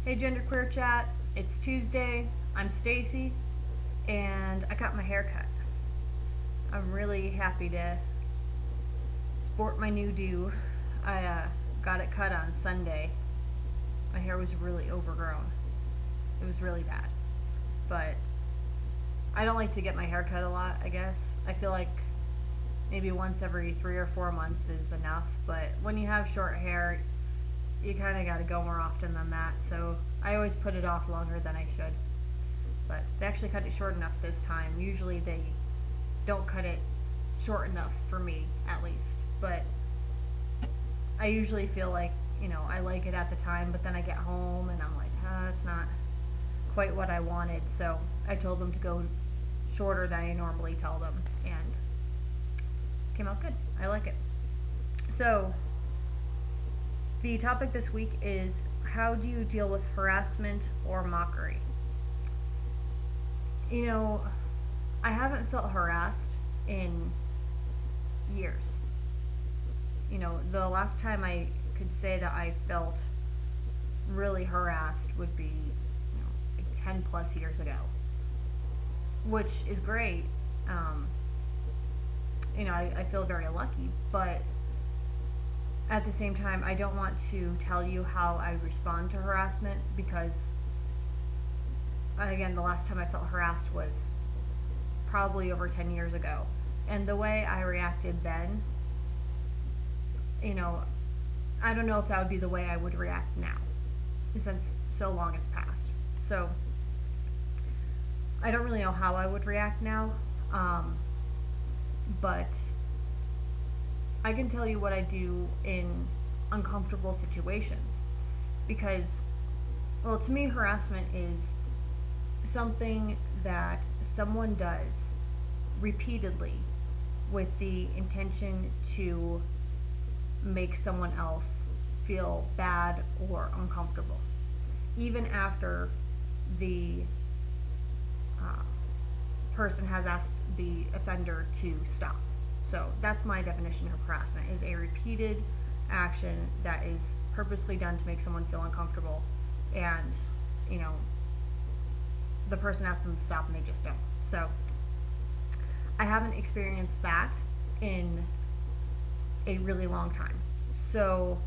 Hey Genderqueer Chat, it's Tuesday, I'm Stacy, and I got my hair cut. I'm really happy to sport my new do. I got it cut on Sunday. My hair was really overgrown. It was really bad. But I don't like to get my hair cut a lot, I guess. I feel like maybe once every 3 or 4 months is enough, but when you have short hair, you kind of got to go more often than that, so I always put it off longer than I should. But they actually cut it short enough this time. Usually they don't cut it short enough for me, at least. But I usually feel like, I like it at the time, but then I get home and I'm like, it's not quite what I wanted. So I told them to go shorter than I normally tell them, and it came out good. I like it. So the topic this week is, how do you deal with harassment or mockery? I haven't felt harassed in years. The last time I could say that I felt really harassed would be, like 10 plus years ago, which is great. I feel very lucky, but at the same time, I don't want to tell you how I respond to harassment, because, again, the last time I felt harassed was probably over 10 years ago. And the way I reacted then, I don't know if that would be the way I would react now, since so long has passed. So I don't really know how I would react now, but I can tell you what I do in uncomfortable situations, because, well, to me, harassment is something that someone does repeatedly with the intention to make someone else feel bad or uncomfortable, even after the person has asked the offender to stop. So that's my definition of harassment, is a repeated action that is purposely done to make someone feel uncomfortable, and, the person asks them to stop and they just don't. So I haven't experienced that in a really long time. So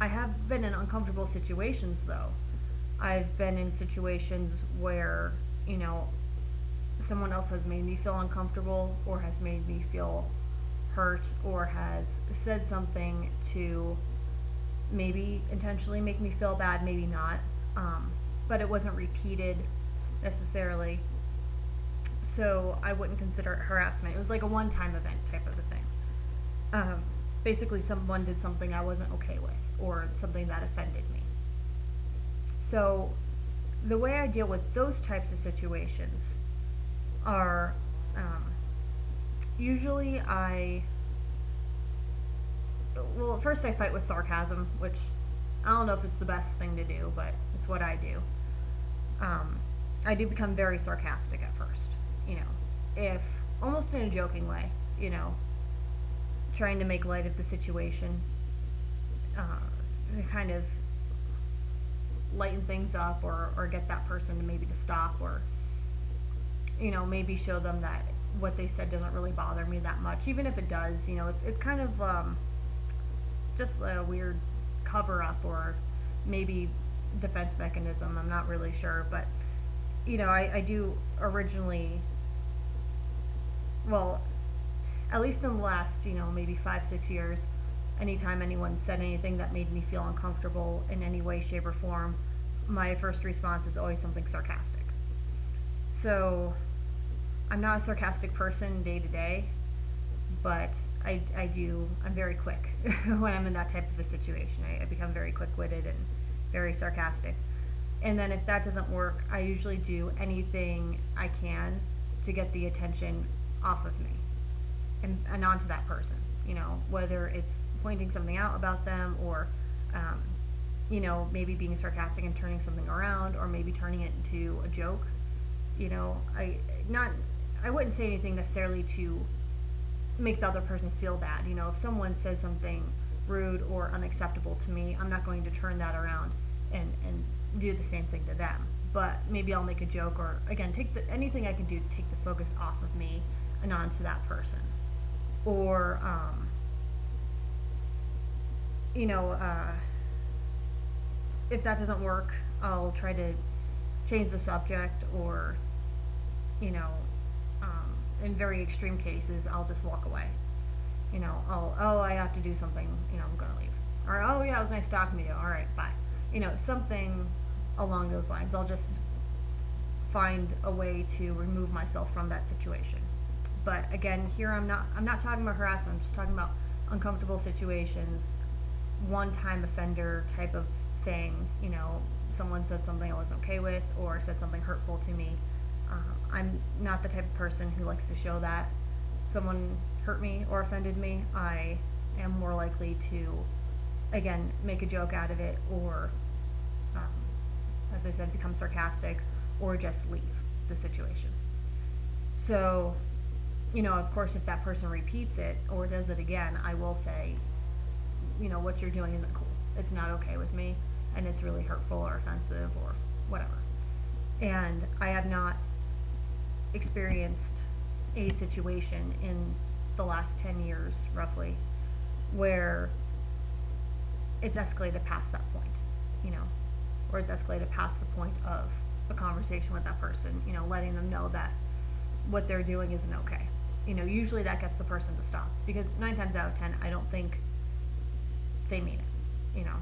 I have been in uncomfortable situations, though. I've been in situations where, someone else has made me feel uncomfortable, or has made me feel hurt, or has said something to maybe intentionally make me feel bad, maybe not, but it wasn't repeated necessarily, so I wouldn't consider it harassment. It was like a one-time event type of a thing. Basically, someone did something I wasn't okay with, or something that offended me. So the way I deal with those types of situations are, usually first I fight with sarcasm, which I don't know if it's the best thing to do, but it's what I do. I do become very sarcastic at first, if almost in a joking way, trying to make light of the situation, to kind of lighten things up, or get that person to maybe to stop, or maybe show them that what they said doesn't really bother me that much. Even if it does, it's kind of just a weird cover-up, or maybe defense mechanism. I'm not really sure, but I do originally, well, at least in the last, maybe 5-6 years, anytime anyone said anything that made me feel uncomfortable in any way, shape, or form, my first response is always something sarcastic. So I'm not a sarcastic person day to day, but I'm very quick when I'm in that type of a situation. I become very quick-witted and very sarcastic. And then if that doesn't work, I usually do anything I can to get the attention off of me and onto that person, whether it's pointing something out about them, or maybe being sarcastic and turning something around, or maybe turning it into a joke. I wouldn't say anything necessarily to make the other person feel bad. If someone says something rude or unacceptable to me, I'm not going to turn that around and do the same thing to them. But maybe I'll make a joke, or again, anything I can do to take the focus off of me and onto that person. Or, you know, if that doesn't work, I'll try to change the subject, or, you know, in very extreme cases, I'll just walk away. You know, I have to do something, you know, I'm gonna leave. Or, oh yeah, it was nice talking to you, alright, bye. You know, something along those lines. I'll just find a way to remove myself from that situation. But again, here I'm not talking about harassment, I'm just talking about uncomfortable situations, one-time offender type of thing. You know, someone said something I wasn't okay with, or said something hurtful to me. I'm not the type of person who likes to show that. Someone hurt me or offended me, I am more likely to, again, make a joke out of it, or, as I said, become sarcastic, or just leave the situation. So, you know, of course, if that person repeats it or does it again, I will say, you know, what you're doing isn't cool. It's not okay with me, and it's really hurtful or offensive or whatever. And I have not experienced a situation in the last 10 years, roughly, where it's escalated past that point, you know, or it's escalated past the point of a conversation with that person, you know, letting them know that what they're doing isn't okay. You know, usually that gets the person to stop, because 9 times out of 10, I don't think they mean it, you know.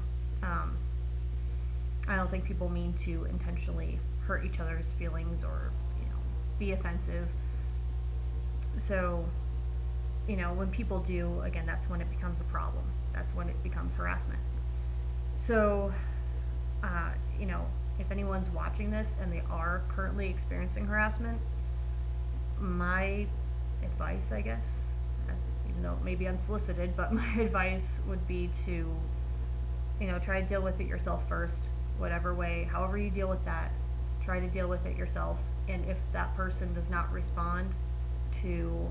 I don't think people mean to intentionally hurt each other's feelings, or, you know, be offensive. So, you know, when people do, again, that's when it becomes a problem. That's when it becomes harassment. So, you know, if anyone's watching this and they are currently experiencing harassment, my advice, I guess, even though it may be unsolicited, but my advice would be to, you know, try to deal with it yourself first, whatever way, however you deal with that, try to deal with it yourself. And if that person does not respond to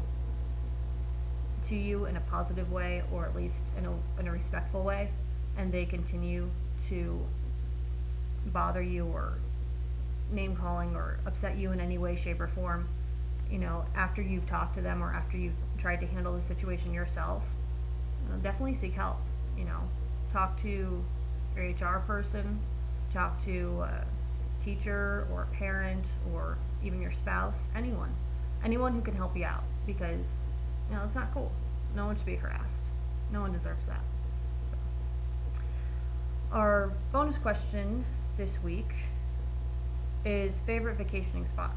you in a positive way, or at least in a respectful way, and they continue to bother you, or name calling, or upset you in any way, shape, or form, you know, after you've talked to them, or after you've tried to handle the situation yourself, definitely seek help. You know, talk to your HR person, talk to a teacher, or a parent, or even your spouse, anyone who can help you out, because, you know, it's not cool. No one should be harassed. No one deserves that. So. Our bonus question this week is favorite vacationing spot.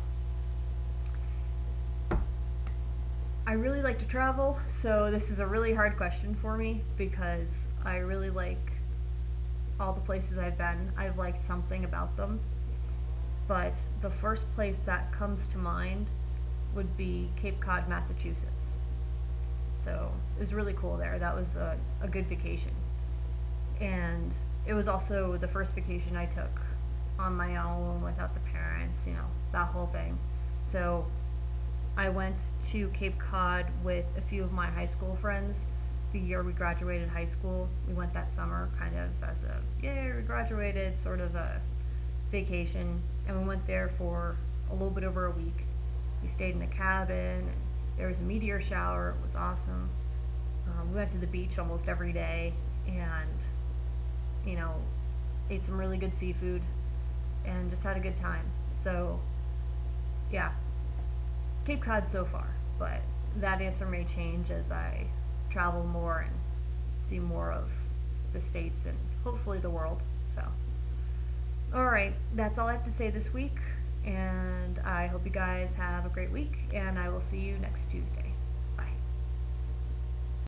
I really like to travel, so this is a really hard question for me, because I really like all the places I've been. I've liked something about them, but the first place that comes to mind would be Cape Cod, Massachusetts. So it was really cool there. That was a good vacation. And it was also the first vacation I took on my own, without the parents, you know, that whole thing. So I went to Cape Cod with a few of my high school friends the year we graduated high school. We went that summer, kind of as a, yeah, we graduated sort of a vacation, and we went there for a little bit over a week. We stayed in a cabin, and there was a meteor shower. It was awesome. We went to the beach almost every day, and, you know, ate some really good seafood, and just had a good time. So, yeah, Cape Cod so far, but that answer may change as I travel more and see more of the States and hopefully the world. So, alright, that's all I have to say this week, and I hope you guys have a great week, and I will see you next Tuesday.